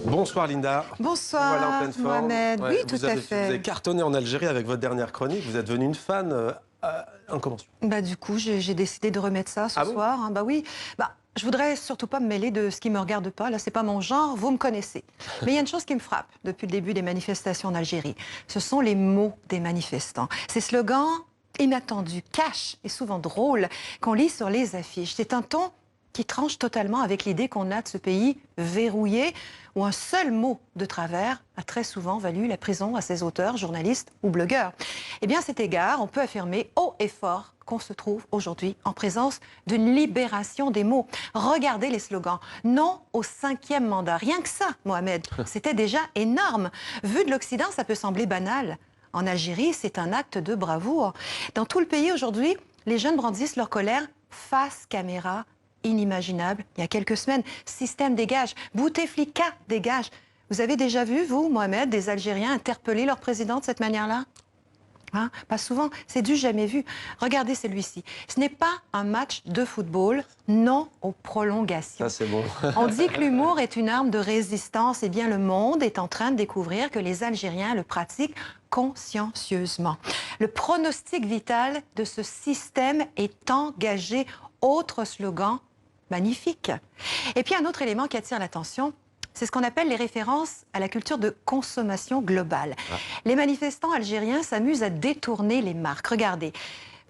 Bonsoir Linda. Bonsoir Voilà, en pleine forme. Mohamed. Ouais, Oui, tout à fait. Vous avez cartonné en Algérie avec votre dernière chronique. Vous êtes devenue une fan incommensure. Du coup, j'ai décidé de remettre ça ce Ah bon? soir. Hein. Oui. Je voudrais surtout pas me mêler de ce qui me regarde pas. Là, c'est pas mon genre. Vous me connaissez. Mais il y a une chose qui me frappe depuis le début des manifestations en Algérie. Ce sont les mots des manifestants. Ces slogans inattendus, cash et souvent drôles qu'on lit sur les affiches. C'est un ton qui tranche totalement avec l'idée qu'on a de ce pays verrouillé, où un seul mot de travers a très souvent valu la prison à ses auteurs, journalistes ou blogueurs. Eh bien, à cet égard, on peut affirmer haut et fort qu'on se trouve aujourd'hui en présence d'une libération des mots. Regardez les slogans. Non au 5e mandat. Rien que ça, Mohamed, c'était déjà énorme. Vu de l'Occident, ça peut sembler banal. En Algérie, c'est un acte de bravoure. Dans tout le pays aujourd'hui, les jeunes brandissent leur colère face caméra. Inimaginable il y a quelques semaines. Système dégage, Bouteflika dégage. Vous avez déjà vu, vous, Mohamed, des Algériens interpeller leur président de cette manière-là? Hein? Pas souvent, c'est du jamais vu. Regardez celui-ci. Ce n'est pas un match de football, non aux prolongations. Ça, c'est bon. On dit que l'humour est une arme de résistance. Eh bien, le monde est en train de découvrir que les Algériens le pratiquent consciencieusement. Le pronostic vital de ce système est engagé. Autre slogan magnifique. Et puis un autre élément qui attire l'attention, c'est ce qu'on appelle les références à la culture de consommation globale. Les manifestants algériens s'amusent à détourner les marques. Regardez,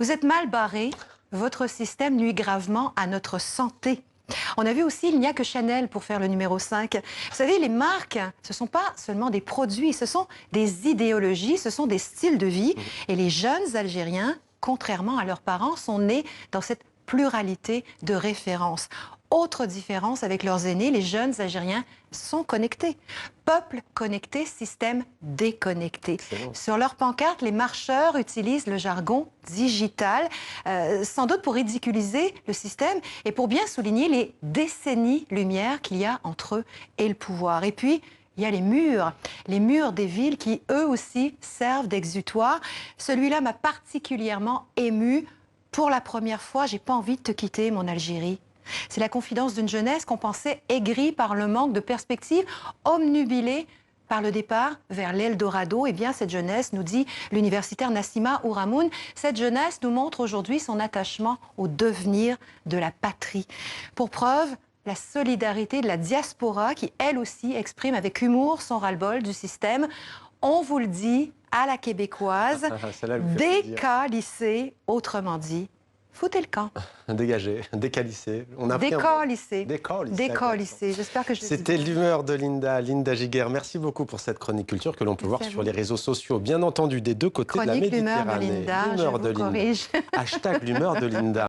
vous êtes mal barré, votre système nuit gravement à notre santé. On a vu aussi, il n'y a que Chanel pour faire le numéro 5. Vous savez, les marques, ce ne sont pas seulement des produits, ce sont des idéologies, ce sont des styles de vie. Et les jeunes Algériens, contrairement à leurs parents, sont nés dans cette pluralité de références. Autre différence avec leurs aînés, les jeunes Algériens sont connectés. Peuple connecté, système déconnecté. Sur leur pancarte, les marcheurs utilisent le jargon digital, sans doute pour ridiculiser le système et pour bien souligner les décennies-lumière qu'il y a entre eux et le pouvoir. Et puis, il y a les murs des villes qui, eux aussi, servent d'exutoire. Celui-là m'a particulièrement ému. Pour la première fois, j'ai pas envie de te quitter, mon Algérie. C'est la confidence d'une jeunesse qu'on pensait aigrie par le manque de perspectives, omnubilée par le départ vers l'Eldorado. Eh bien, cette jeunesse, nous dit l'universitaire Nassima Ouramoun, cette jeunesse nous montre aujourd'hui son attachement au devenir de la patrie. Pour preuve, la solidarité de la diaspora qui, elle aussi, exprime avec humour son ras-le-bol du système. On vous le dit, à la québécoise, décalissé, autrement dit, foutez le camp. Dégagé, décalissé. Décalissé. J'espère que je le dis. C'était l'humeur de Linda Giguère. Merci beaucoup pour cette chronique culture que l'on peut voir sur les réseaux sociaux, bien entendu, des deux côtés de la Méditerranée. L'humeur de Linda, je vous corrige. Hashtag l'humeur de Linda.